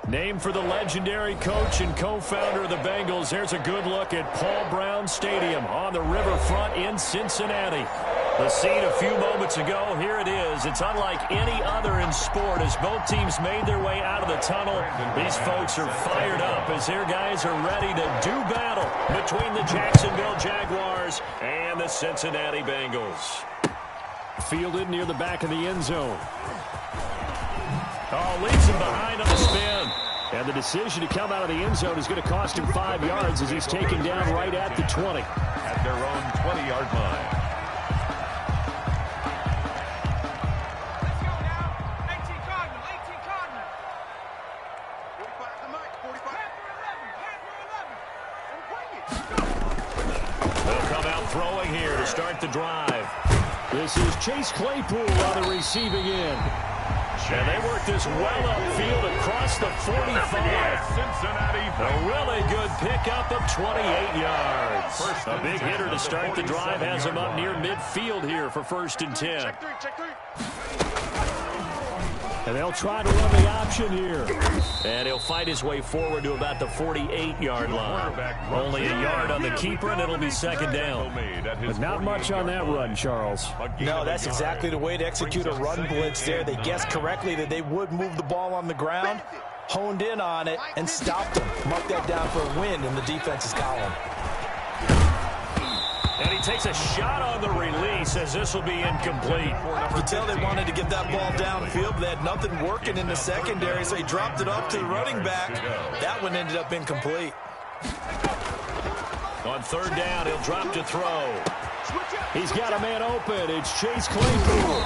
Named for the legendary coach and co-founder of the Bengals, here's a good look at Paul Brown Stadium on the riverfront in Cincinnati. The scene a few moments ago, here it is. It's unlike any other in sport as both teams made their way out of the tunnel. These folks are fired up as their guys are ready to do battle between the Jacksonville Jaguars and the Cincinnati Bengals. Fielded near the back of the end zone. Oh, leads him behind on the spin. And the decision to come out of the end zone is going to cost him 5 yards as he's taken down right at the 20. At their own 20-yard line. Let's go now. 18 Cardinal, 18 Cardinal. 45 to Mike, 45. Panther 11, Panther 11. And bring it. They'll come out throwing here to start the drive. This is Chase Claypool on the receiving end. And they work this well upfield across the 45. Cincinnati. A really good pickup of 28 yards. A big hitter to start the drive has him up near midfield here for 1st and 10. Check three. And they'll try to run the option here. And he'll fight his way forward to about the 48-yard line. Only a yard on the keeper, and it'll be 2nd down. But not much on that run, Charles. No, that's exactly the way to execute a run blitz there. They guessed correctly that they would move the ball on the ground, honed in on it, and stopped them. Mark that down for a win in the defense's column. And he takes a shot on the release as this will be incomplete. You can tell they wanted to get that ball downfield, but they had nothing working in the secondary, so he dropped it off to the running back. That one ended up incomplete. On 3rd down, he'll drop to throw. He's got a man open. It's Chase Claypool.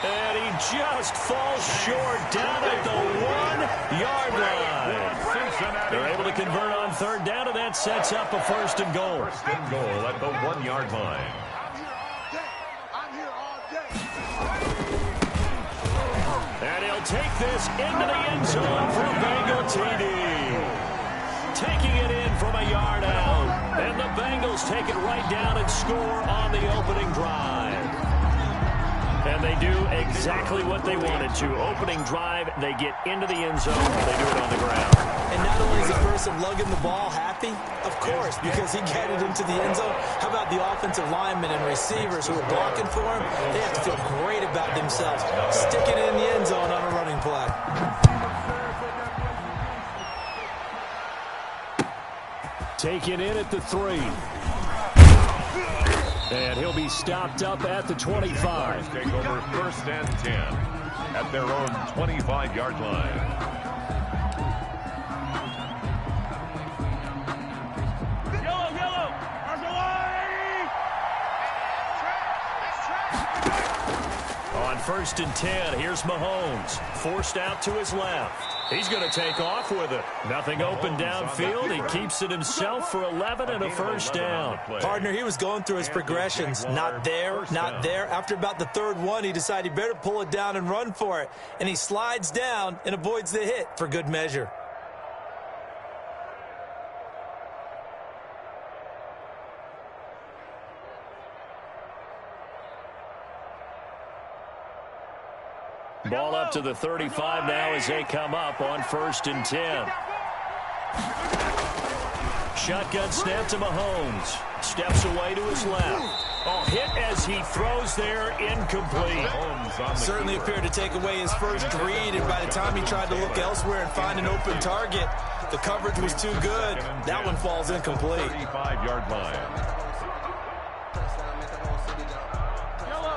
And he just falls short down at the 1-yard line. They're able to convert on 3rd down, and that sets up a 1st and goal. 1st and goal at the 1-yard line. I'm here all day. And he'll take this into the end zone for a Bengal TD. Taking it in from a yard out. And the Bengals take it right down and score on the opening drive. And they do exactly what they wanted to. Opening drive, they get into the end zone, and they do it on the ground. And not only is the person lugging the ball happy, of course, because he got it into the end zone, how about the offensive linemen and receivers who are blocking for him? They have to feel great about themselves, sticking it in the end zone on a running play. Taken in at the 3. And he'll be stopped up at the 25. Take over 1st and 10 at their own 25-yard line. Yellow. On 1st and 10, here's Mahomes. Forced out to his left. He's going to take off with it. Nothing open downfield. He keeps it himself for 11 and a 1st down. Partner, he was going through his progressions. Not there, not there. After about the 3rd one, he decided he better pull it down and run for it. And he slides down and avoids the hit for good measure. Ball up to the 35 now as they come up on 1st and 10. Shotgun snap to Mahomes. Steps away to his left. Oh, hit as he throws there, incomplete. Certainly appeared to take away his first read, and by the time he tried to look elsewhere and find an open target, the coverage was too good. That one falls incomplete. 35-yard line.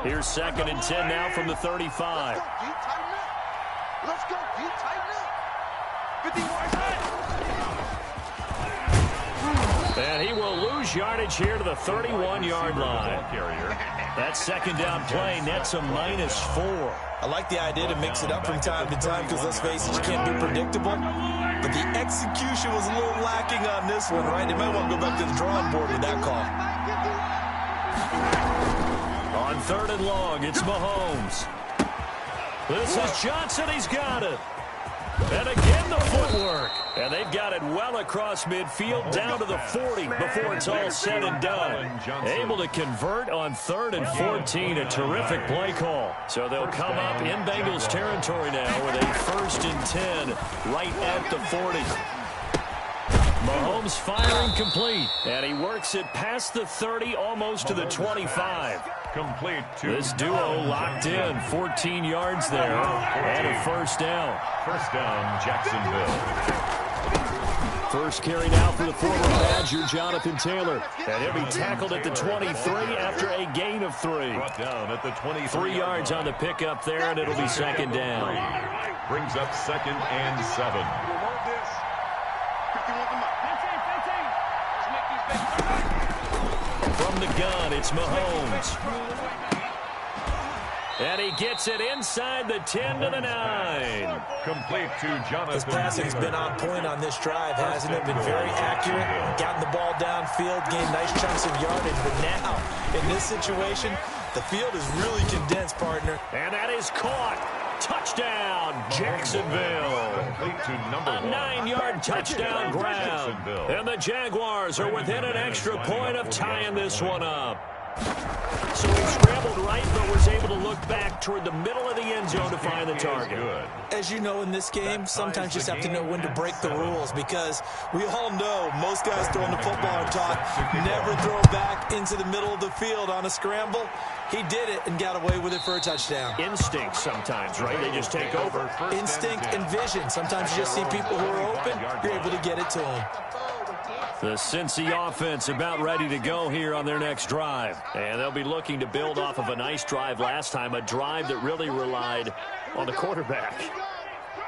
Here's 2nd and 10 now from the 35. Let's go. You tighten up. 50 yards. And he will lose yardage here to the 31-yard line. That 2nd down play nets a -4. I like the idea to mix it up from time to time because, let's face it, you can't be predictable. But the execution was a little lacking on this one, right? They might want to go back to the drawing board with that call. On 3rd and long, it's Mahomes. This is Johnson. He's got it. And again, the footwork. work. And they've got it well across midfield down to the 40 before it's all said and done. Able to convert on 3rd and 14. A terrific play call. So they'll come up in Bengals territory now with a 1st and 10 right at the 40. Mahomes firing complete, and he works it past the 30, almost to the 25. Complete to this duo locked in, 14 yards there, and a 1st down. 1st down, Jacksonville. First carry now for the former Badger, Jonathan Taylor. And he'll be tackled at the 23 after a gain of 3. Brought down at the 23. 3 yards on the pickup there, and it'll be 2nd down. Brings up 2nd and 7. From the gun, it's Mahomes. And he gets it inside the 10 to the 9. Complete to Jonathan. His passing's been on point on this drive, hasn't it? Been very accurate, gotten the ball downfield, gained nice chunks of yardage. But now, in this situation, the field is really condensed, partner. And that is caught. Touchdown, Jacksonville. Complete to number 1. A 9-yard touchdown grab. And the Jaguars are within an extra point of tying this one up. So he scrambled right, but was able to look back toward the middle of the end zone to find the target. As you know, in this game, sometimes you just have to know when to break the rules, because we all know most guys throwing the football are taught never throw back into the middle of the field on a scramble. He did it and got away with it for a touchdown. Instinct sometimes, right? They just take over. Instinct and vision. Sometimes you just see people who are open, you're able to get it to them. The Cincy offense about ready to go here on their next drive. And they'll be looking to build off of a nice drive last time, a drive that really relied on the quarterback.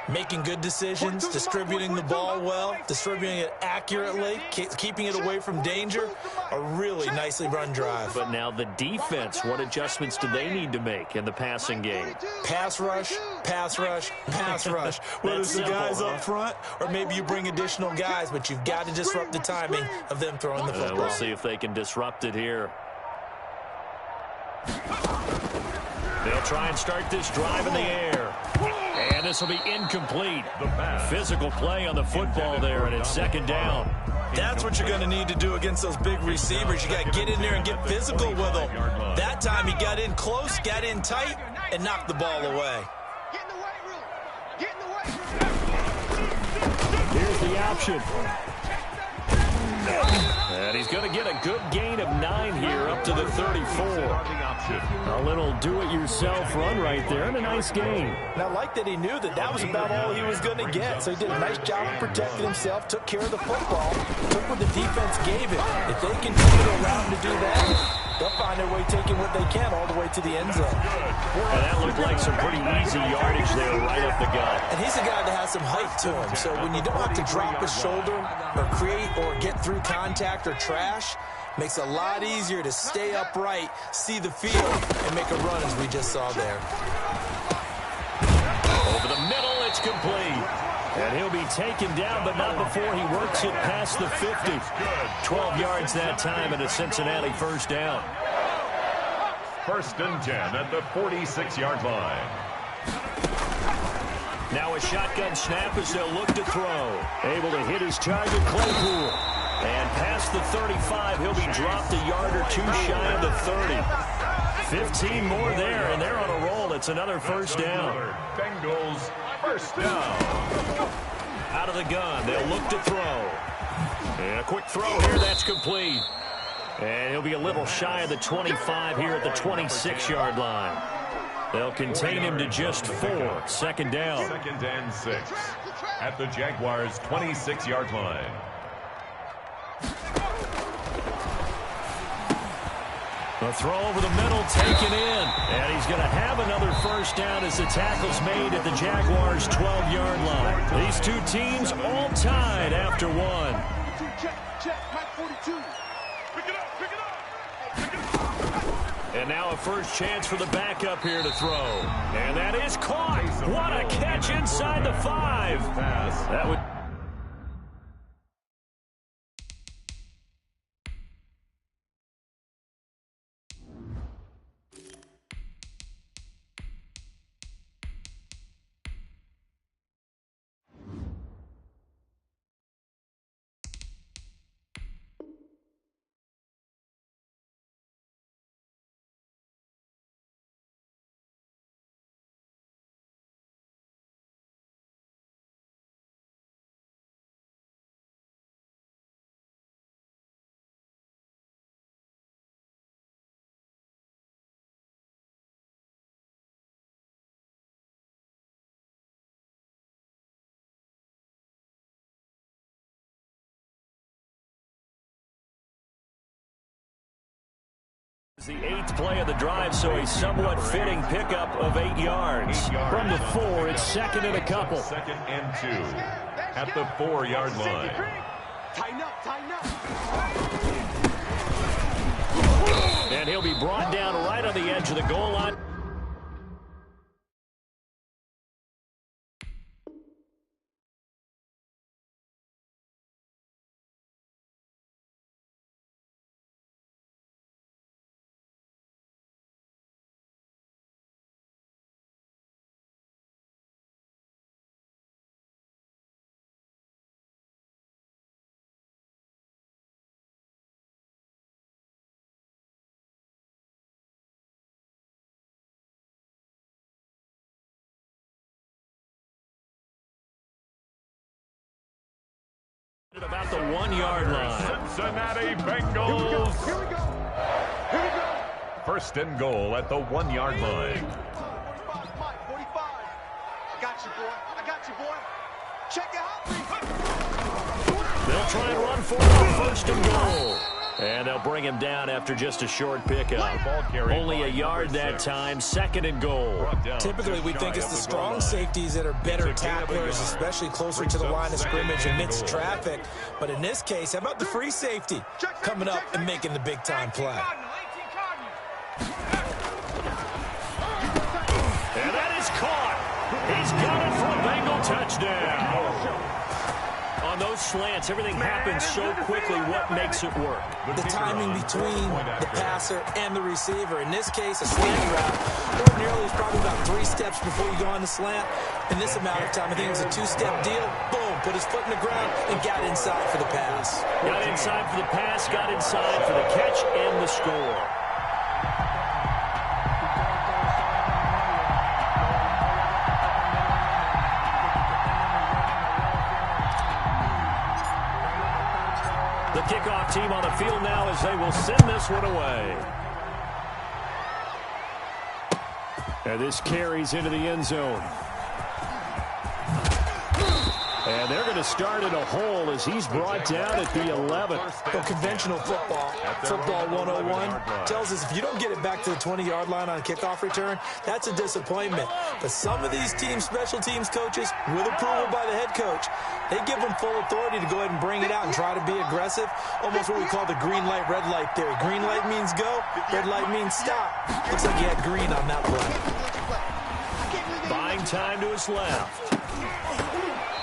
Making good decisions, distributing the ball well, distributing it accurately, keeping it away from danger. A really nicely run drive. But now the defense, what adjustments do they need to make in the passing game? Pass rush, pass rush, pass rush. Whether it's the guys up front or maybe you bring additional guys, but you've got to disrupt the timing of them throwing the football. We'll see if they can disrupt it here. They'll try and start this drive in the air. And this will be incomplete. Physical play on the football there, and it's 2nd down. That's what you're going to need to do against those big receivers. You got to get in there and get physical with them. That time he got in close, got in tight, and knocked the ball away. Get in the weight room. Get in the weight room. Here's the option. And he's going to get a good gain of 9 here up to the 34. A little do-it-yourself run right there, and a nice gain. And I like that he knew that that was about all he was going to get. So he did a nice job of protecting himself, took care of the football, took what the defense gave him. If they continue to allow him to do that, they'll find their way taking what they can all the way to the end zone. And that looked like some pretty easy yardage there right up the gut. And he's a guy that has some height to him. So when you don't have to drop his shoulder or create or get through contact or trash, makes it a lot easier to stay upright, see the field, and make a run as we just saw there. Over the middle, it's complete. And he'll be taken down, but not before he works it past the 50. 12 yards that time, and a Cincinnati 1st down. 1st and 10 at the 46-yard line. Now a shotgun snap as they'll look to throw. Able to hit his target, Claypool. And past the 35, he'll be dropped a yard or 2 shy of the 30. 15 more there, and they're on a roll. It's another 1st down. Bengals 1st down. Out of the gun, they'll look to throw. And a quick throw here, that's complete. And he'll be a little shy of the 25 here at the 26-yard line. They'll contain him to just 4. 2nd down. 2nd and 6 at the Jaguars' 26-yard line. A throw over the middle, taken in. And he's going to have another 1st down as the tackle's made at the Jaguars' 12-yard line. These two teams all tied after 1. Check, Mike 42. Pick it up, pick it up. Pick it up. And now a first chance for the backup here to throw. And that is caught. What a catch inside the 5. That would... The 8th play of the drive, so a somewhat fitting pickup of 8 yards. From the 4, it's second and a couple. 2nd and 2 at the 4-yard line. Tighten up, tighten up. And he'll be brought down right on the edge of the goal line. About the 1-yard line. Cincinnati Bengals. Here we go. Here we go. 1st and goal at the 1-yard line. 45, Mike, 45. I got you, boy. I got you, boy. Check it out. They'll try and run for it. 1st and goal. And they'll bring him down after just a short pickup. Only a yard that time. 2nd and goal. Typically, we think it's the strong safeties that are better tacklers, especially closer to the line of scrimmage amidst traffic. But in this case, how about the free safety coming up and making the big-time play? And that is caught. He's got it for a Bengal touchdown. On those slants, everything happens so quickly. What makes it work? The timing between the passer and the receiver. In this case, a slant route ordinarily is probably about 3 steps before you go on the slant. In this amount of time, I think it was a 2-step deal. Boom, put his foot in the ground and got inside for the pass. Got inside for the pass, got inside for the catch and the score. The kickoff team on the field now as they will send this one away. And this carries into the end zone. And they're going to start in a hole as he's brought down at the 11. Well, conventional football 101, tells us if you don't get it back to the 20-yard line on a kickoff return, that's a disappointment. But some of these teams, special teams coaches, with approval by the head coach, they give them full authority to go ahead and bring it out and try to be aggressive, almost what we call the green light, red light theory. Green light means go, red light means stop. Looks like he had green on that play. Buying time to his left.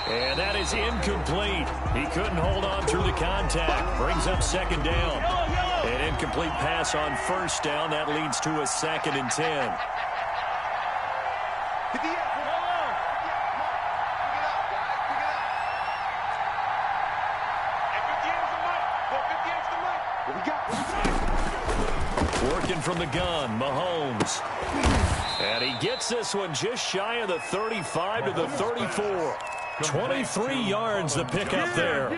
And that is incomplete. He couldn't hold on through the contact. Brings up 2nd down. An incomplete pass on 1st down. That leads to a 2nd and 10. Working from the gun, Mahomes. And he gets this one just shy of the 35 to the 34. 23 yards the pickup there.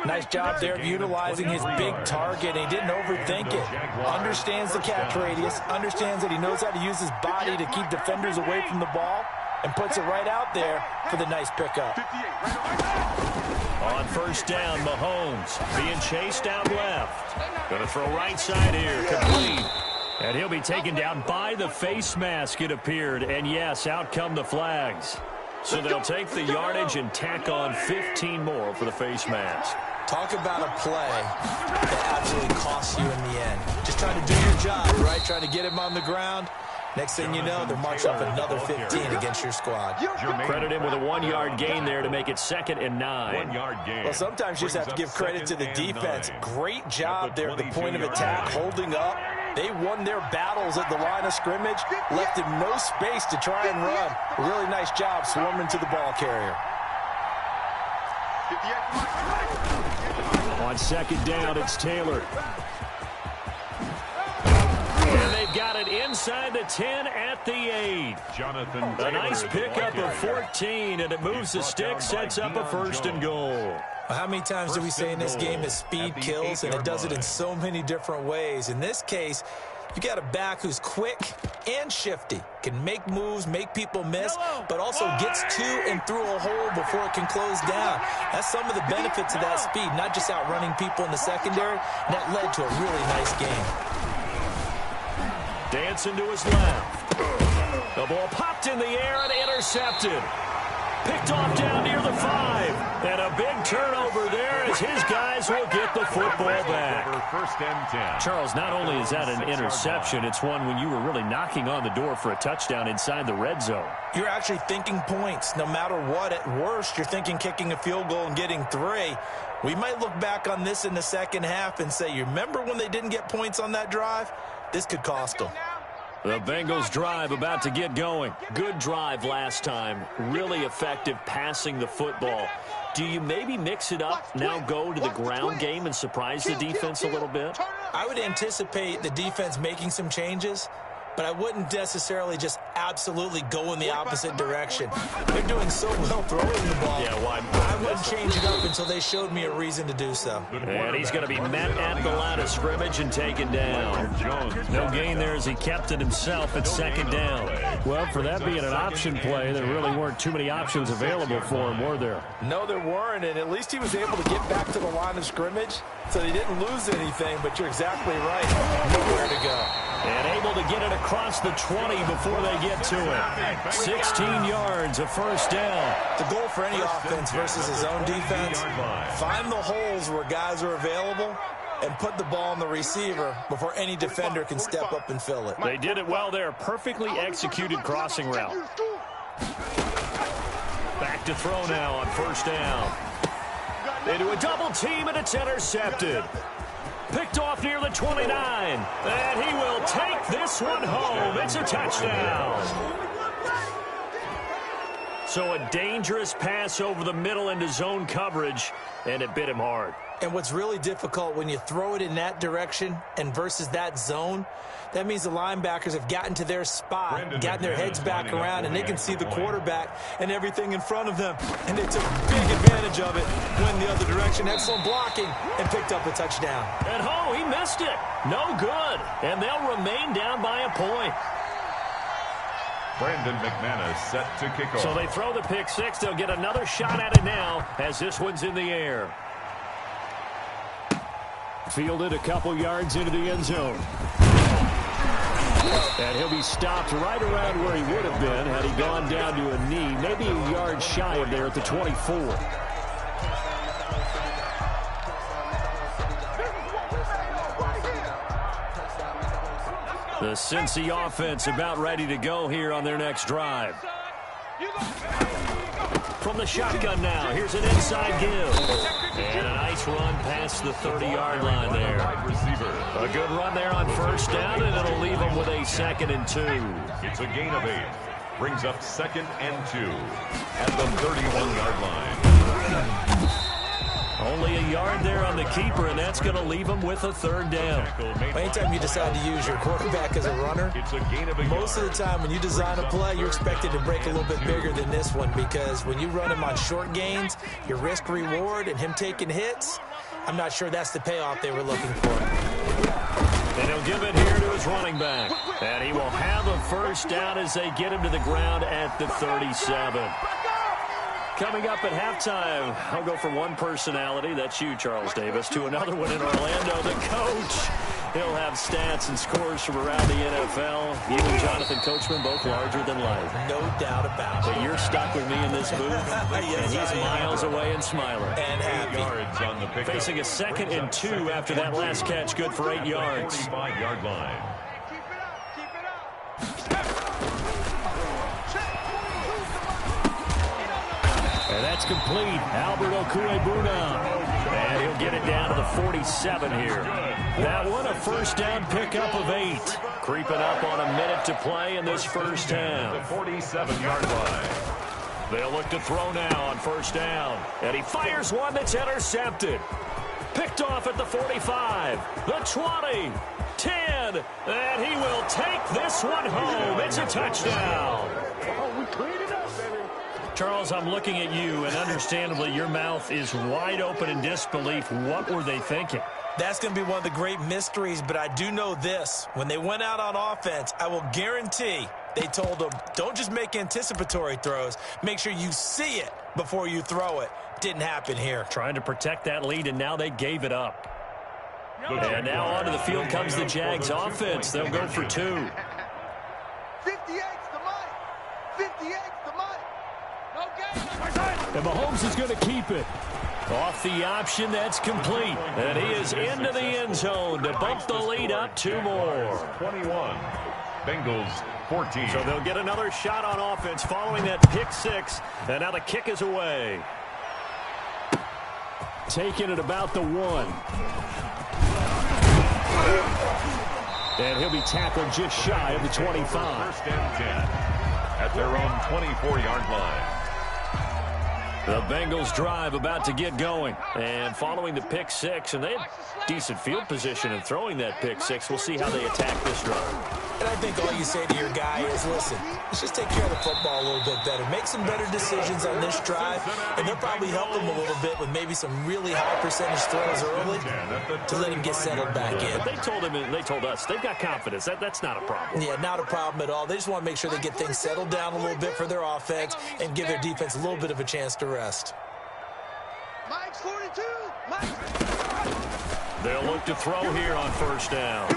Nice job there of utilizing his big target. He didn't overthink it. Understands the catch radius. Understands that he knows how to use his body to keep defenders away from the ball. And puts it right out there for the nice pickup. On 1st down, Mahomes being chased out left. Going to throw right side here. Complete. And he'll be taken down by the face mask, it appeared. And yes, out come the flags. So they'll take the yardage and tack on 15 more for the face mask. Talk about a play that absolutely costs you in the end. Just trying to do your job, right? Trying to get him on the ground. Next thing you know, they're marching up another 15 against your squad. Credit him with a 1-yard gain there to make it 2nd and 9. 1-yard gain. Well, sometimes you just have to give credit to the defense. Great job there at the point of attack, holding up. They won their battles at the line of scrimmage, left him no space to try and run. A really nice job swarming to the ball carrier. On 2nd down, it's Taylor. And they've got it inside the 10 at the 8. Jonathan A nice pickup of 14, and it moves the stick, sets up a 1st and goal. Well, how many times do we say in this game that speed kills, and it does it in so many different ways? In this case, you got a back who's quick and shifty, can make moves, make people miss, but also gets to and through a hole before it can close down. That's some of the benefits of that speed, not just outrunning people in the secondary, and that led to a really nice game. Hansen to his left. The ball popped in the air and intercepted. Picked off down near the 5. And a big turnover there as his guys will get the football back. First and 10. Charles, not only is that an interception, it's one when you were really knocking on the door for a touchdown inside the red zone. You're actually thinking points. No matter what, at worst, you're thinking kicking a field goal and getting 3. We might look back on this in the second half and say, you remember when they didn't get points on that drive? This could cost them. The Bengals drive about to get going. Good drive last time. Really effective passing the football. Do you maybe mix it up, now go to the ground game and surprise the defense a little bit? I would anticipate the defense making some changes, but I wouldn't necessarily just absolutely go in the opposite direction. They're doing so well throwing the ball. Yeah, why? I wouldn't change it up until they showed me a reason to do so. And he's going to be met at the line of scrimmage and taken down. No gain there as he kept it himself at second down. Well, for that being an option play, there really weren't too many options available for him, were there? No, there weren't, and at least he was able to get back to the line of scrimmage, so they didn't lose anything, but you're exactly right. Nowhere to go. And able to get it across the 20 before they get to it. 16 yards, a first down. The goal for any offense versus his own defense, find the holes where guys are available and put the ball on the receiver before any defender can step up and fill it. They did it well there. Perfectly executed crossing route. Back to throw now on first down. Into a double team, and it's intercepted. Picked off near the 29. And he will take this one home. It's a touchdown. So a dangerous pass over the middle into zone coverage, and it bit him hard. And what's really difficult when you throw it in that direction and versus that zone, that means the linebackers have gotten to their spot, gotten their heads back around, and they can see the quarterback and everything in front of them. And they took big advantage of it, went the other direction, excellent blocking, and picked up a touchdown. And he missed it. No good. And they'll remain down by a point. Brandon McManus set to kick off. So they throw the pick six. They'll get another shot at it now as this one's in the air. Fielded a couple yards into the end zone. And he'll be stopped right around where he would have been had he gone down to a knee, maybe a yard shy of there at the 24. The Cincy offense about ready to go here on their next drive. From the shotgun now, here's an inside give. And a nice run past the 30-yard line there. A good run there on first down, and it'll leave them with a 2nd and 2. It's a gain of 8. Brings up 2nd and 2 at the 31-yard line. Only a yard there on the keeper, and that's going to leave them with a 3rd down. Anytime you decide to use your quarterback as a runner, most of the time when you design a play, you're expected to break a little bit bigger than this one, because when you run him on short gains, your risk-reward and him taking hits, I'm not sure that's the payoff they were looking for. And he'll give it here to his running back. And he will have a first down as they get him to the ground at the 37. Coming up at halftime, I'll go from one personality, that's you, Charles Davis, to another one in Orlando, the coach. He'll have stats and scores from around the NFL. You and Jonathan Coachman, both larger than life. No doubt about it. But you're stuck with me in this booth, Yes, and he's miles away and smiling. And happy. Yards on the pickup. Facing a 2nd and 2 after that last catch, good for 8 yards. 35-yard line. And that's complete. Albert Okwuegbunam. And he'll get it down to the 47 here. That one, a first down pickup of 8. Creeping up on a minute to play in this first half. The 47-yard line. They'll look to throw now on first down. And he fires one that's intercepted. Picked off at the 45, the 20, 10, and he will take this one home. It's a touchdown. We cleaned it up, baby. Charles, I'm looking at you, and understandably, your mouth is wide open in disbelief. What were they thinking? That's going to be one of the great mysteries, but I do know this. When they went out on offense, I will guarantee they told them, don't just make anticipatory throws. Make sure you see it before you throw it. Didn't happen here. Trying to protect that lead, and now they gave it up. And now onto the field comes the Jags offense. They'll go for 2. 58's the mic. 58's the mic. No game. And Mahomes is going to keep it. Off the option, that's complete. And he is into the end zone to bump the lead up 2 more. 21. Bengals 14. So they'll get another shot on offense following that pick 6. And now the kick is away. Taking it about the 1. And he'll be tackled just shy of the 25. First and 10 at their own 24-yard line. The Bengals drive about to get going. And following the pick 6, and they had decent field position in throwing that pick 6. We'll see how they attack this drive. And I think all you say to your guy is, listen, let's just take care of the football a little bit better. Make some better decisions on this drive, and they'll probably help him a little bit with maybe some really high percentage throws early to let him get settled back in. But they told us they've got confidence. That's not a problem. Yeah, not a problem at all. They just want to make sure they get things settled down a little bit for their offense and give their defense a little bit of a chance to rest. Mike's 42. Mike's. They'll look to throw here on first down.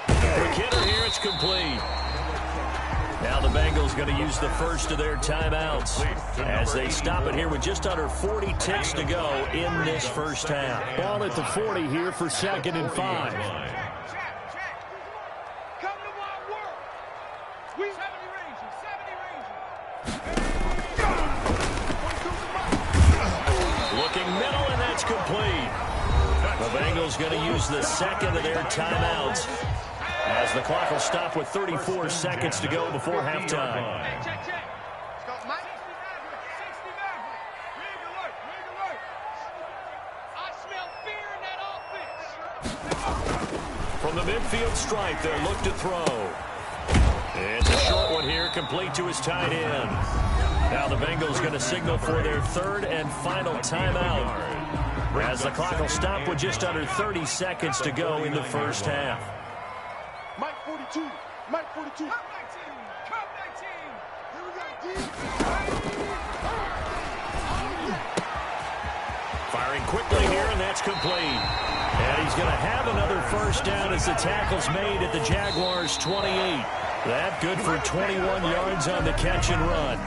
Quick hitter here, it's complete. Now the Bengals going to use the first of their timeouts as they stop it here with just under 40 ticks to go in this first half. Ball at the 40 here for 2nd and 5. Check. Come to my work. We 70 ranges. 70 ranges. Looking middle, and that's complete. The Bengals going to use the second of their timeouts as the clock will stop with 34 seconds to go before halftime. Check. Let's go, Mike. 60 Maverick. Rig alert. I smell fear in that offense. From the midfield stripe, they'll look to throw. It's a short one here, complete to his tight end. Now the Bengals going to signal for their 3rd and final timeout as the clock will stop with just under 30 seconds to go in the first half. Mike 42. Mike 42. Come 19. Here we go, D. Firing quickly here, and that's complete. And he's going to have another first down as the tackle's made at the Jaguars' 28. That good for 21 yards on the catch and run.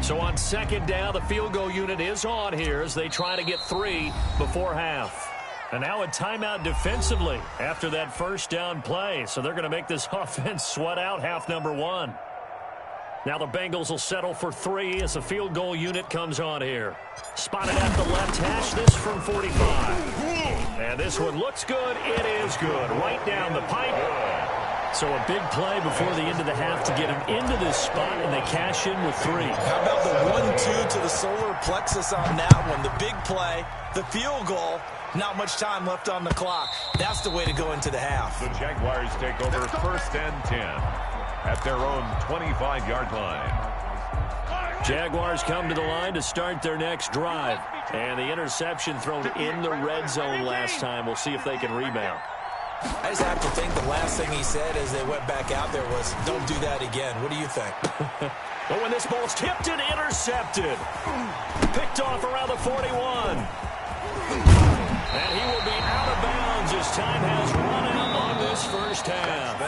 So on 2nd down, the field goal unit is on here as they try to get 3 before half. And now a timeout defensively after that first down play. So they're going to make this offense sweat out half number 1. Now the Bengals will settle for 3 as the field goal unit comes on here. Spotted at the left hash, this from 45. And this one looks good. It is good. Right down the pipe. So a big play before the end of the half to get him into this spot, and they cash in with 3. How about the 1-2 to the solar plexus on that one? The big play, the field goal, not much time left on the clock. That's the way to go into the half. The Jaguars take over 1st and 10 at their own 25-yard line. Jaguars come to the line to start their next drive. And the interception thrown in the red zone last time. We'll see if they can rebound. I just have to think the last thing he said as they went back out there was, don't do that again. What do you think? But when this ball's tipped and intercepted. Picked off around the 41. And he will be out of bounds as time has run out on this first half.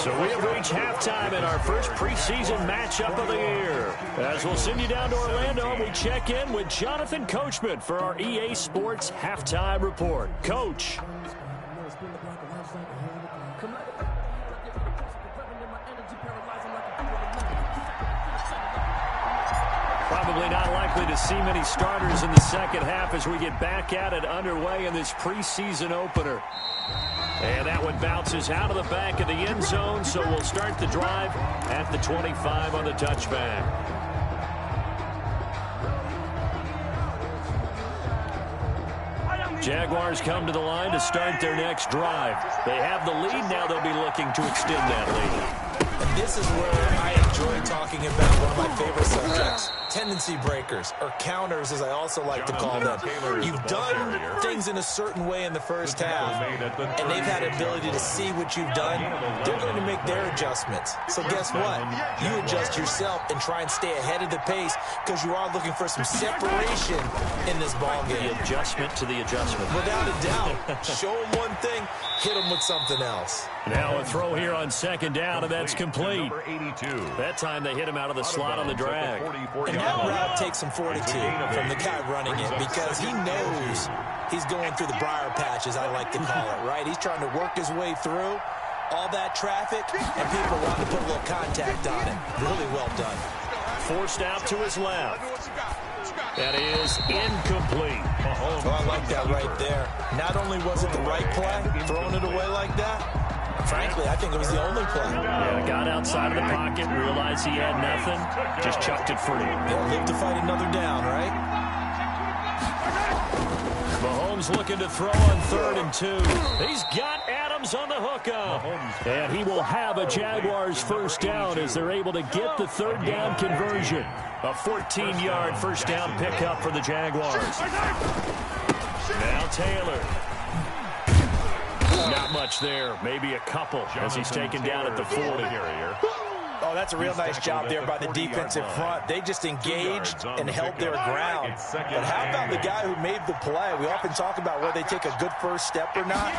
So we have reached halftime in our first preseason matchup of the year. As we'll send you down to Orlando, we check in with Jonathan Coachman for our EA Sports Halftime Report. Coach. Probably not likely to see many starters in the second half as we get back at it underway in this preseason opener. And that one bounces out of the back of the end zone, so we'll start the drive at the 25 on the touchback. Jaguars come to the line to start their next drive. They have the lead. Now they'll be looking to extend that lead. And this is where I enjoy talking about one of my favorite subjects, tendency breakers, or counters, as I also like to call them. You've done things in a certain way in the first half, and they've had the ability to see what you've done. They're going to make their adjustments. So guess what? You adjust yourself and try and stay ahead of the pace because you are looking for some separation in this ball game. The adjustment to the adjustment. Without a doubt. Show them one thing, hit them with something else. Now a throw here on second down, and that's complete. That time they hit him out of the slot on the drag. And that route takes some fortitude from the guy running it because he knows he's going through the briar patch, as I like to call it, right? He's trying to work his way through all that traffic, and people want to put a little contact on it. Really well done. Forced out to his left. That is incomplete. Oh, I like that right there. Not only was it the right play, throwing it away like that, frankly, I think it was the only play. Yeah, got outside of the pocket, realized he had nothing, just chucked it free. They'll live to fight another down, right? Mahomes looking to throw on 3rd and 2. He's got Adams on the hookup. And he will have a Jaguars first down as they're able to get the 3rd down conversion. A 14-yard first down pickup for the Jaguars. Now Taylor. Not much there, maybe a couple as he's taken down at the 40. Oh, that's a real nice job there by the defensive front. They just engaged and held their ground. But how about the guy who made the play? We often talk about whether they take a good first step or not.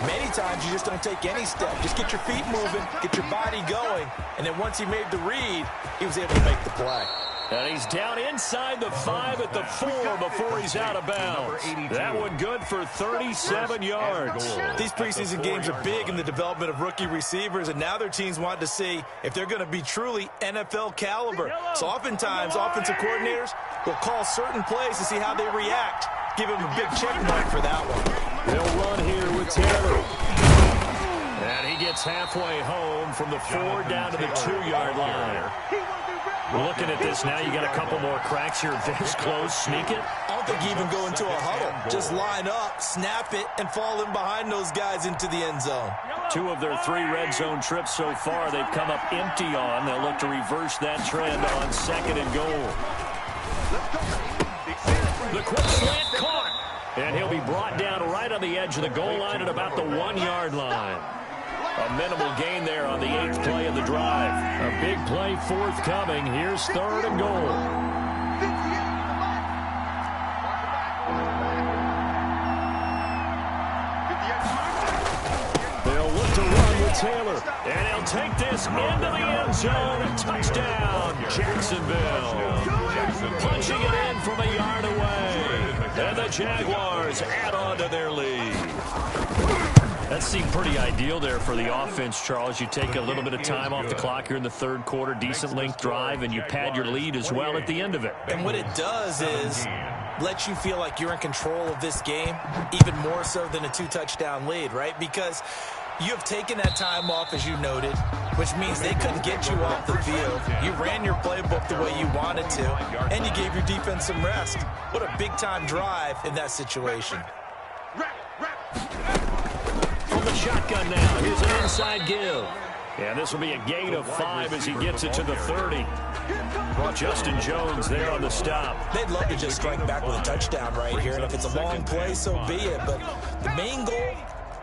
Many times you just don't take any step. Just get your feet moving, get your body going, and then once he made the read, he was able to make the play. And he's down inside the 5 at the 4 before he's out of bounds. That one good for 37 yards. These preseason games are big in the development of rookie receivers, and now their teams want to see if they're going to be truly NFL caliber. So oftentimes, offensive coordinators will call certain plays to see how they react. Give them a big check mark for that one. They'll run here with Taylor. And he gets halfway home from the 4 down to the 2-yard line. Looking at this now, you got a couple more cracks here. This close, sneak it. I don't think you even go into a huddle. Just line up, snap it, and fall in behind those guys into the end zone. 2 of their 3 red zone trips so far, they've come up empty on. They'll look to reverse that trend on 2nd and goal. The quick slant caught. And he'll be brought down right on the edge of the goal line at about the 1-yard line. A minimal gain there on the 8th play of the drive. A big play forthcoming. Here's 3rd and goal. They'll look to run with Taylor. And he'll take this into the end zone. Touchdown, Jacksonville. Punching it in from a yard away. And the Jaguars add on to their lead. That seemed pretty ideal there for the offense, Charles. You take a little bit of time off the clock here in the 3rd quarter, decent length drive, and you pad your lead as well at the end of it. And what it does is let you feel like you're in control of this game, even more so than a 2-touchdown lead, right? Because you have taken that time off, as you noted, which means they couldn't get you off the field. You ran your playbook the way you wanted to, and you gave your defense some rest. What a big-time drive in that situation. From the shotgun now, here's an inside give. And this will be a gain of 5 as he gets it to the 30. Justin Jones there on the stop. They'd love to just strike back with a touchdown right here, and if it's a long play, so be it. But the main goal,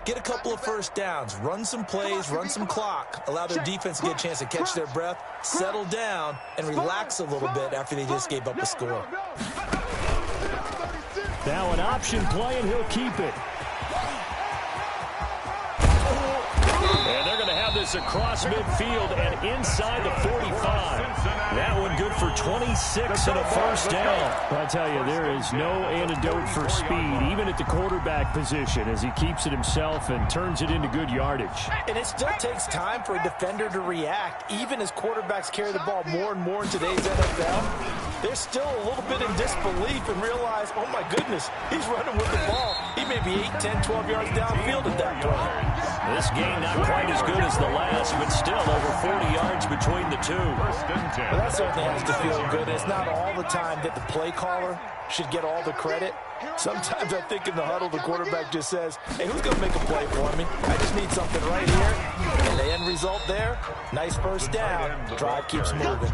get a couple of first downs, run some plays, run some clock, allow their defense to get a chance to catch their breath, settle down, and relax a little bit after they just gave up a score. Now an option play, and he'll keep it. And they're going to have this across midfield and inside the 45. That one good for 26 and a first down. I tell you, there is no antidote for speed, even at the quarterback position, as he keeps it himself and turns it into good yardage. And it still takes time for a defender to react, even as quarterbacks carry the ball more and more in today's NFL. They're still a little bit in disbelief and realize, oh my goodness, he's running with the ball. He may be 8, 10, 12 yards downfield at that point. This game not quite as good as the last, but still over 40 yards between the two. Well, that certainly has to feel good. It's not all the time that the play caller should get all the credit. Sometimes I think in the huddle, the quarterback just says, hey, who's going to make a play for me? I just need something right here. And the end result there, nice first down. Drive keeps moving.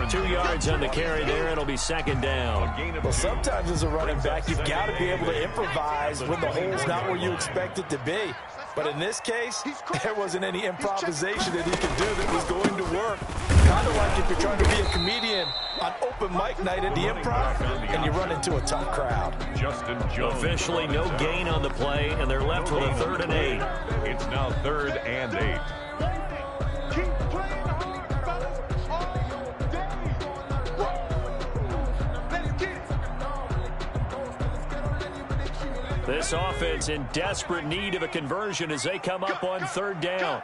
2 yards on the carry there. It'll be second down. Well, sometimes as a running back, you've got to be able to improvise when the hole's not where you expect it to be. But in this case, there wasn't any improvisation that he could do that was going to work. Kind of like if you're trying to be a comedian on open mic night at the Improv and you run into a tough crowd. Justin Jones. Officially no gain on the play, and they're left with a 3rd and 8. It's now 3rd and 8. Keep playing hard, fellas, all day. Let's get it. This offense in desperate need of a conversion as they come up on 3rd down.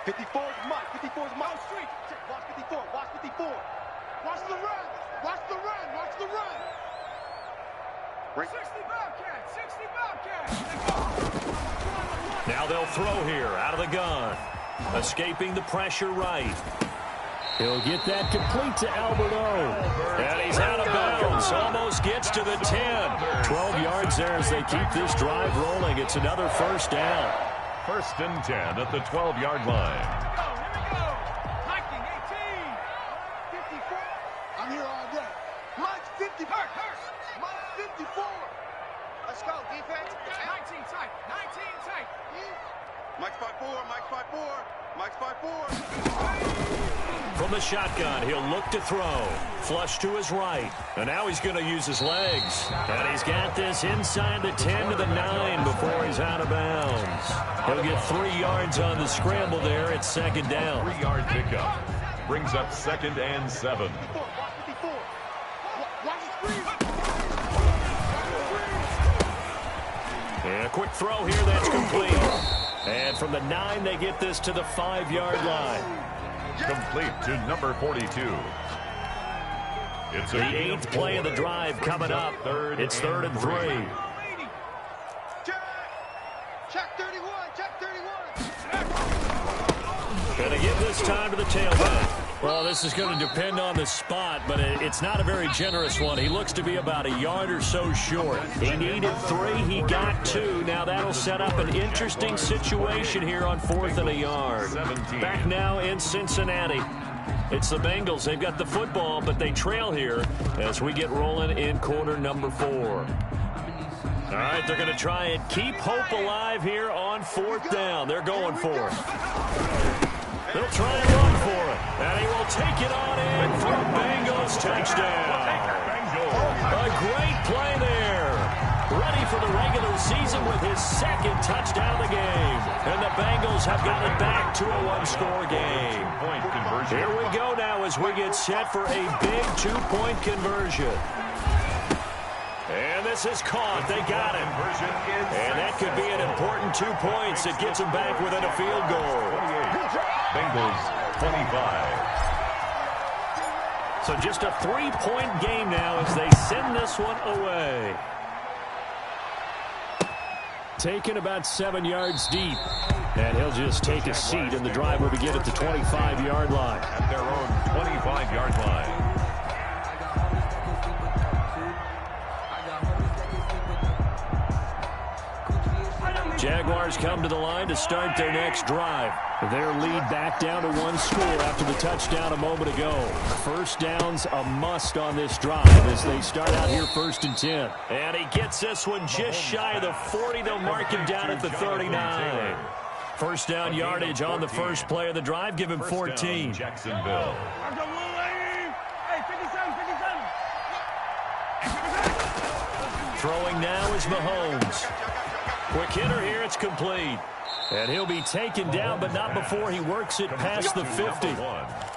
54 is Mike. 54 is Mike. Street. Watch 54. Watch 54. Watch the run. Watch the run. Watch the run. 60 Bobcats. 60 Bobcats. Now they'll throw here out of the gun. Escaping the pressure right. He'll get that complete to Alberto. And he's out of bounds. Almost gets to the 10. 12 yards there as they keep this drive rolling. It's another first down. 1st and 10 at the 12-yard line. Here we go. Hiking 18. 54. I'm here all day. Mike's 54. Mike's 54. Let's go, defense. 19 tight. 19 tight. Mike's 5'4. Mike's 5'4. Mike's 5'4. From the shotgun, he'll look to throw. Flush to his right. And now he's going to use his legs. And he's got this inside the 10 to the 9 before he's out of bounds. He'll get 3 yards on the scramble there. It's 2nd down. 3-yard pickup. Brings up 2nd and 7. And a quick throw here that's complete. And from the 9, they get this to the 5-yard line. Complete to number 42. It's The 8th play of the drive coming up. It's 3rd and 3. Check 31. Check 31. Going to give this time to the tailback. Well, this is going to depend on the spot, but it's not a very generous one. He looks to be about a yard or so short. He needed 3. He got 2. Now that'll set up an interesting situation here on 4th and a yard. Back now in Cincinnati. It's the Bengals. They've got the football, but they trail here as we get rolling in quarter number 4. All right, they're going to try and keep hope alive here on 4th down. They're going for it. They'll try and run for it. And he will take it on in for a Bengals touchdown. A great play there. Ready for the regular season with his 2nd touchdown of the game. And the Bengals have got it back to a 1-score game. Here we go now as we get set for a big 2-point conversion. And this is caught. They got him. And that could be an important 2 points. It gets them back within a field goal. Bengals 25. So just a 3-point game now as they send this one away. Taken about 7 yards deep. And he'll just take a seat, and the drive will begin at the 25-yard line. At their own 25-yard line. Jaguars come to the line to start their next drive. Their lead back down to 1 score after the touchdown a moment ago. First down's a must on this drive as they start out here 1st and 10. And he gets this one just shy of the 40. They'll mark him down at the 39. First down yardage on the first play of the drive. Give him 14. Jacksonville. Throwing now is Mahomes. Quick hitter here, it's complete. And he'll be taken down, but not before he works it past the 50.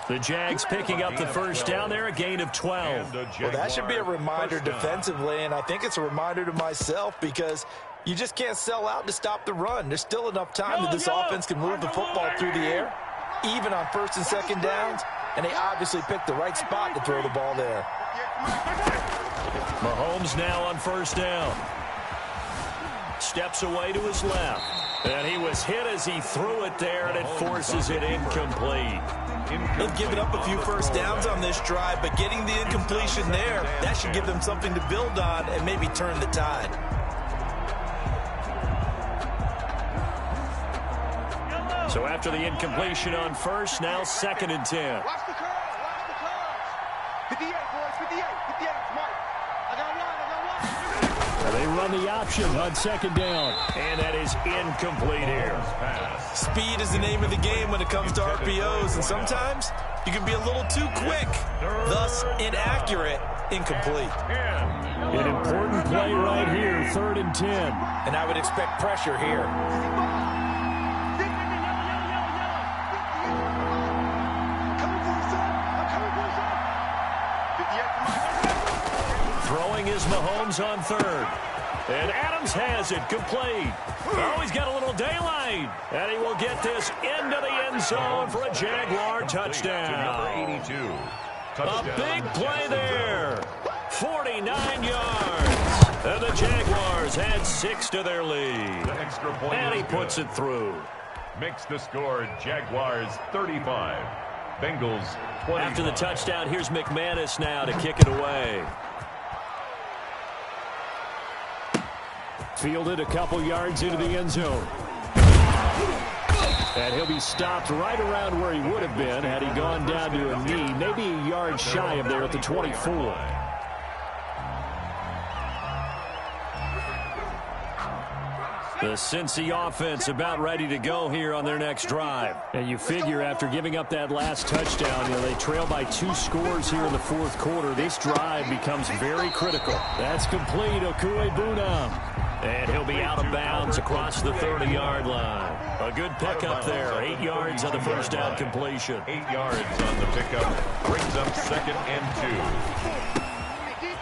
The Jags picking up the first down there, a gain of 12. Well, that should be a reminder defensively, and I think it's a reminder to myself because you just can't sell out to stop the run. There's still enough time that this offense can move the football through the air, even on 1st and 2nd downs, and they obviously picked the right spot to throw the ball there. Mahomes now on first down. Steps away to his left. And he was hit as he threw it there, and it forces it incomplete. They've given up a few first downs on this drive, but getting the incompletion there, that should give them something to build on and maybe turn the tide. So after the incompletion on first, now 2nd and 10. Watch the curl. Watch the curl. 58, boys. 58. 58. Smart. I got one. They run the option on 2nd down. And that is incomplete here. Speed is the name of the game when it comes to RPOs, and sometimes you can be a little too quick, thus inaccurate, incomplete. An important play right here, 3rd and 10. And I would expect pressure here. Throwing is Mahomes on 3rd. And Adams has it, complete. Oh, he's got a little daylight. And he will get this into the end zone for a Jaguar touchdown. Number 82. A big play there. 49 yards. And the Jaguars had 6 to their lead. The extra point And he is puts good. it through. Makes the score Jaguars 35. Bengals 20. After the touchdown, here's McManus now to kick it away. Fielded a couple yards into the end zone. And he'll be stopped right around where he would have been had he gone down to a knee, maybe a yard shy of there at the 24. The Cincy offense about ready to go here on their next drive. And you figure after giving up that last touchdown, they trail by 2 scores here in the 4th quarter. This drive becomes very critical. That's complete. Okuegbunam. And he'll be out of bounds across the 30-yard line. A good pickup there. 8 yards on the first down completion. 8 yards on the pickup. Brings up 2nd and 2.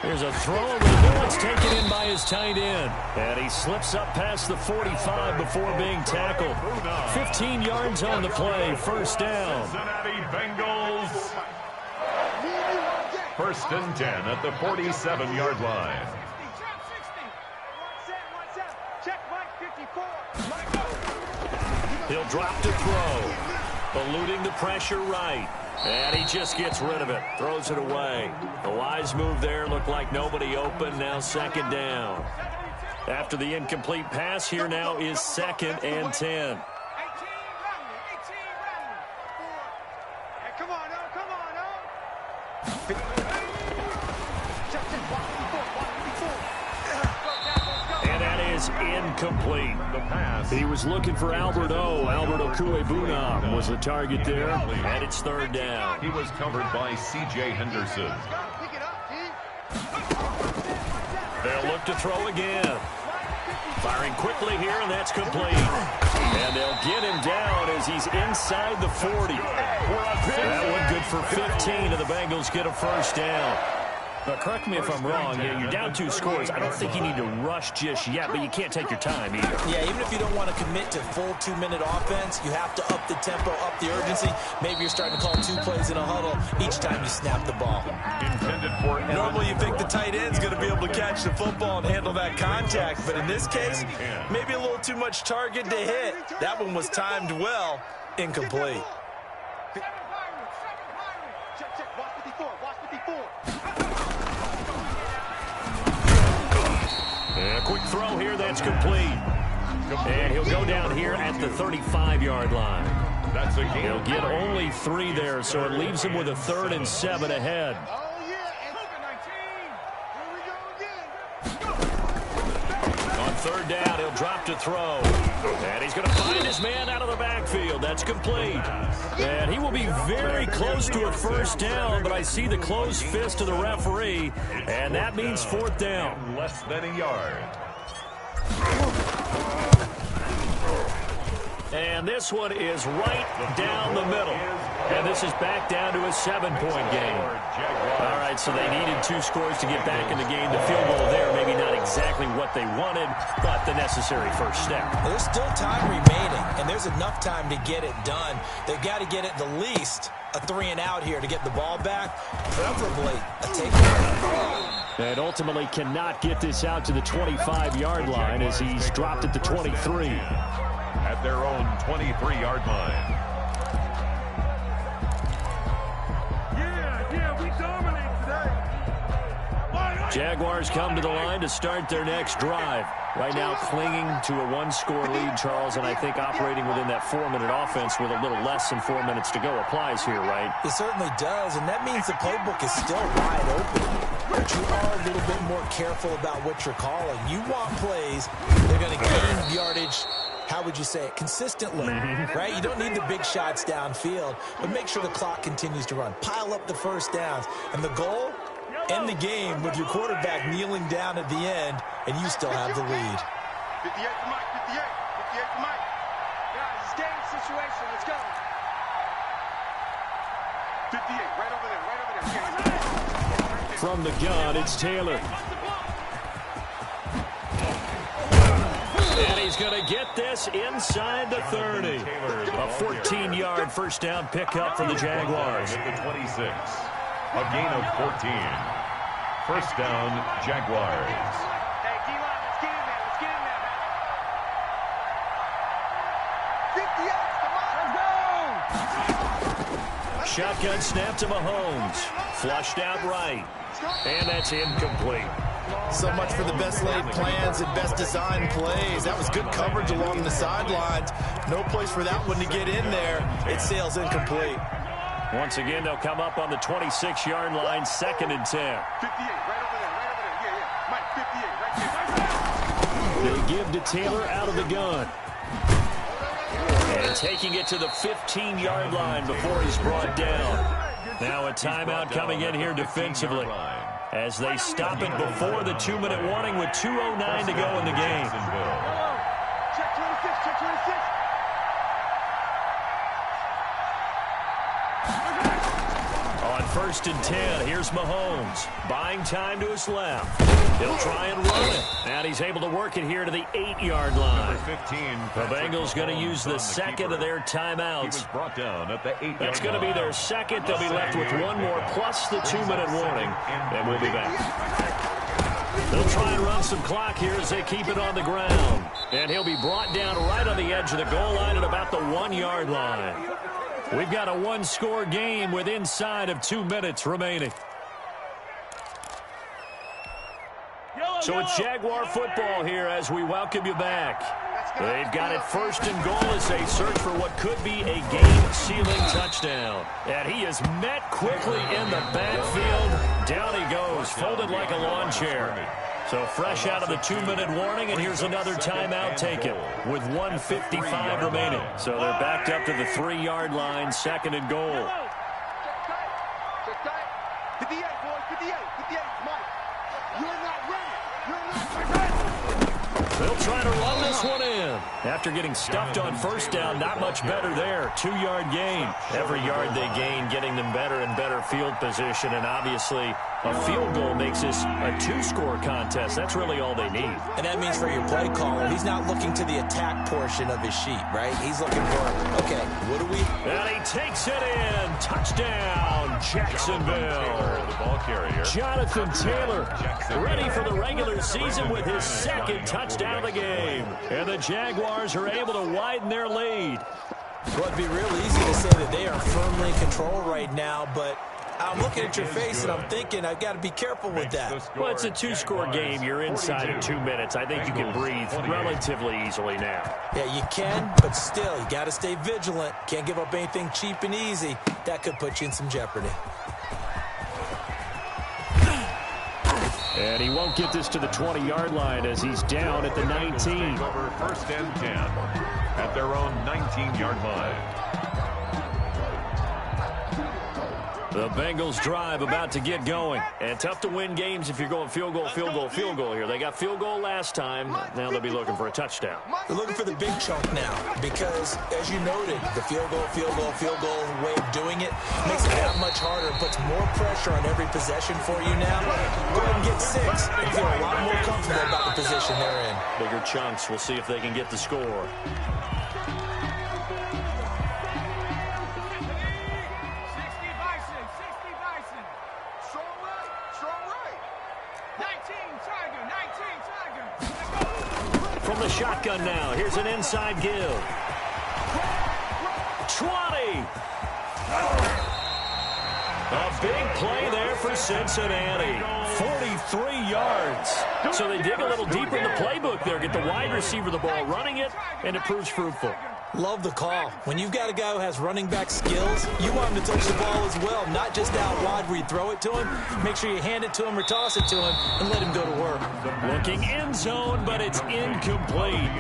Here's a throw over the middle. It's taken in by his tight end. And he slips up past the 45 before being tackled. 15 yards on the play. First down. Cincinnati Bengals. 1st and 10 at the 47-yard line. He'll drop to throw. Eluding the pressure right. And he just gets rid of it. Throws it away. A wise move there. Looked like nobody open. Now 2nd down. After the incomplete pass, here now is 2nd and 10. Come on, oh, come on, oh. And that is incomplete. The pass. He was looking for Albert O. Albert Okuegbunam was the target there. And it's 3rd down. He was covered by C.J. Henderson. Pick it up, G. They'll look to throw again. Firing quickly here, and that's complete. And they'll get him down as he's inside the 40. That one good for 15, and the Bengals get a first down. Now, correct me if I'm wrong. You're down 2 scores. I don't think you need to rush just yet, but you can't take your time either. Yeah, even if you don't want to commit to full 2-minute offense, you have to up the tempo, up the urgency. Maybe you're starting to call 2 plays in a huddle each time you snap the ball. Intended for Normally you think the tight end's going to be able to catch the football and handle that contact, but in this case, maybe a little too much target to hit. That one was timed well, incomplete. Check, watch 54, watch 54. And a quick throw here, that's complete. And he'll go down here at the 35-yard line. That's a game. He'll get only 3 there, so it leaves him with a 3rd and 7 ahead. Oh, yeah, and 19. Here we go again. On 3rd down, he'll drop to throw. And he's going to find his man out of the backfield. That's complete. And he will be very close to a first down, but I see the closed fist of the referee, and that means 4th down. Less than a yard. And this one is right down the middle. And this is back down to a 7-point game. All right, so they needed 2 scores to get back in the game. The field goal there, maybe not exactly what they wanted, but the necessary first step. There's still time remaining, and there's enough time to get it done. They've got to get at the least a 3-and-out here to get the ball back, preferably a takedown. And ultimately cannot get this out to the 25-yard line as he's dropped at the 23. At their own 23-yard line. Jaguars come to the line to start their next drive. Right now clinging to a one-score lead, Charles, and I think operating within that 4-minute offense with a little less than 4 minutes to go applies here, right? It certainly does, and that means the playbook is still wide open. But you are a little bit more careful about what you're calling. You want plays, they're going to gain yardage, how would you say it, consistently, right? You don't need the big shots downfield, but make sure the clock continues to run. Pile up the first downs. And the goal, end the game with your quarterback kneeling down at the end, and you still have the lead. 58 for Mike, 58. 58 for Mike. Guys, it's game situation. Let's go. 58, right over there, right over there. From the gun, it's Taylor. And he's going to get this inside the 30. A 14-yard first down pickup for the Jaguars. At the 26. A gain of 14. First down, Jaguars. Hey, D-line, let's get in there. Let's get in there, man. 58, come on, let's go. Shotgun snap to Mahomes. Flushed out right. And that's incomplete. So much for the best laid plans and best designed plays. That was good coverage along the sidelines. No place for that one to get in there. It sails incomplete. Once again, they'll come up on the 26-yard line, 2nd and 10. 58, right over there, right over there. Yeah, yeah. Mike, 58, right there. They give to Taylor out of the gun. And taking it to the 15-yard line before he's brought down. Now a timeout coming in here defensively as they stop it before the 2-minute warning with 2:09 to go in the game. Check 26, check 26. On 1st and 10, here's Mahomes. Buying time to his left. He'll try and run it. And he's able to work it here to the 8-yard line. 15. The Bengals going to use the second of their timeouts. Brought down at the 8-yard That's going to be their second. They'll be left with one more plus the 2-minute warning. And we'll be back. They'll try and run some clock here as they keep it on the ground. And he'll be brought down right on the edge of the goal line at about the 1-yard line. We've got a one-score game with inside of 2 minutes remaining. So it's Jaguar football here as we welcome you back. They've got it 1st and goal as they search for what could be a game-sealing touchdown. And he is met quickly in the backfield. Down he goes, folded like a lawn chair. So fresh out of the 2-minute warning, and here's another timeout taken with 1:55 remaining. So they're backed up to the 3-yard line, 2nd and goal. 58, boys, 58, 58, Mike. You're not ready. You're not ready. They'll try to run this one in. After getting stuffed on 1st down, not much better there. 2-yard gain. Every yard they gain, getting them better and better field position, and obviously a field goal makes this a 2-score contest. That's really all they need. And that means for your play caller, he's not looking to the attack portion of his sheet, right? He's looking for, okay, what do we... And he takes it in. Touchdown, Jacksonville. The ball carrier. Jonathan Taylor ready for the regular season with his 2nd touchdown of the game. And the Jaguars are able to widen their lead. Well, it'd be real easy to say that they are firmly in control right now, but I'm looking at your face and I'm thinking I've got to be careful with that. Well, it's a 2-score game. You're inside of 2 minutes. I think you can breathe relatively easily now. Yeah, you can, but still, you got to stay vigilant. Can't give up anything cheap and easy. That could put you in some jeopardy. And he won't get this to the 20-yard line as he's down at the 19. Over 1st and 10 at their own 19-yard line. The Bengals drive about to get going. And tough to win games if you're going field goal, field goal, field goal here. They got field goal last time. Now they'll be looking for a touchdown. They're looking for the big chunk now because, as you noted, the field goal way of doing it makes it that much harder and puts more pressure on every possession for you now. Go ahead and get 6 and feel a lot more comfortable about the position they're in. Bigger chunks. We'll see if they can get the score. 19, Tiger. From the shotgun now, here's an inside give. 20. A big play there for Cincinnati. 43 yards. So they dig a little deeper in the playbook there. Get the wide receiver the ball, running it, and it proves fruitful. Love the call. When you've got a guy who has running back skills, you want him to touch the ball as well, not just out wide where you throw it to him. Make sure you hand it to him or toss it to him and let him go to work. Looking end zone, but it's incomplete.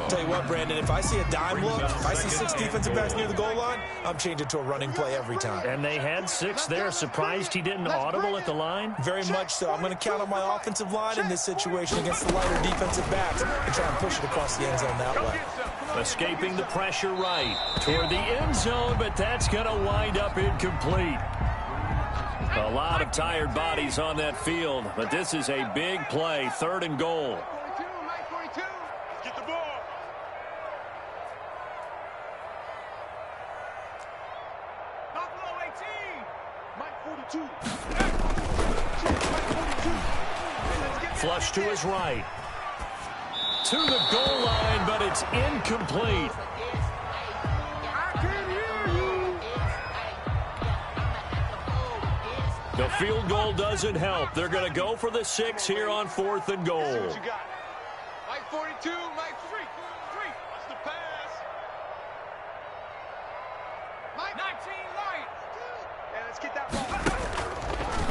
Tell you what, Brandon, if I see a dime look, if I see 6 defensive backs near the goal line, I'm changing to a running play every time. And they had 6 there. Surprised he didn't audible at the line? Very much so. I'm going to count on my offensive line in this situation against the lighter defensive backs and try and push it across the end zone that way. Escaping the pressure right toward the end zone, but that's going to wind up incomplete. A lot of tired bodies on that field, but this is a big play, 3rd and goal. Get the ball. Buffalo 18. Mike 42. Flush to his right. To the goal line, but it's incomplete. I can hear you. The field goal doesn't help. They're going to go for the 6 here on 4th and goal. What you got? Mike 42, Mike 3. Watch the pass. Mike 19 light. Yeah, let's get that ball.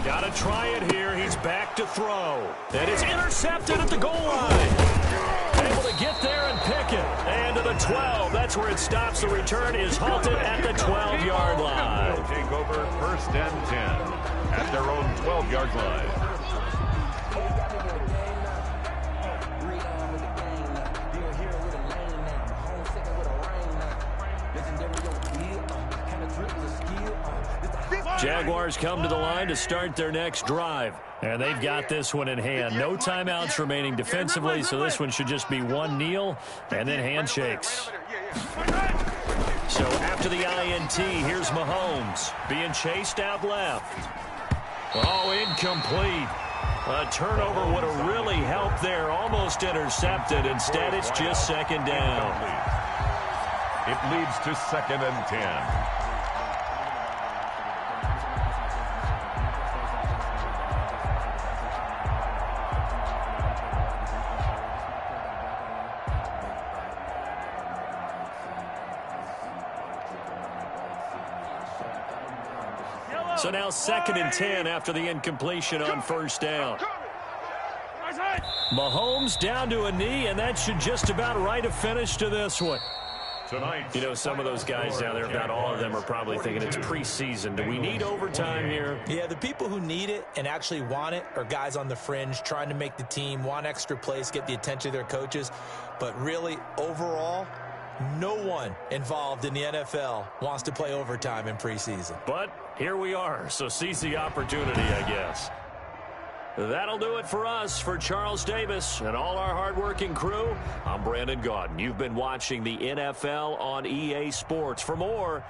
Got to try it here. He's back to throw. And it's intercepted at the goal line. Able to get there and pick it. And to the 12. That's where it stops. The return is halted at the 12-yard line. They'll take over 1st and 10 at their own 12-yard line. Jaguars come to the line to start their next drive. And they've got this one in hand. No timeouts remaining defensively, so this one should just be one kneel and then handshakes. So after the INT, here's Mahomes being chased out left. Oh, incomplete. A turnover would have really helped there. Almost intercepted. Instead, it's just 2nd down. It leads to 2nd and 10. So now 2nd and 10 after the incompletion on 1st down. Mahomes down to a knee, and that should just about write a finish to this one. Tonight, You know, some of those guys down there, if not all of them, are probably thinking it's preseason. Do we need overtime here? Yeah, the people who need it and actually want it are guys on the fringe trying to make the team, want extra plays, get the attention of their coaches. But really, overall, no one involved in the NFL wants to play overtime in preseason. But here we are, so seize the opportunity, I guess. That'll do it for us. For Charles Davis and all our hardworking crew, I'm Brandon Gaudin. You've been watching the NFL on EA Sports. For more,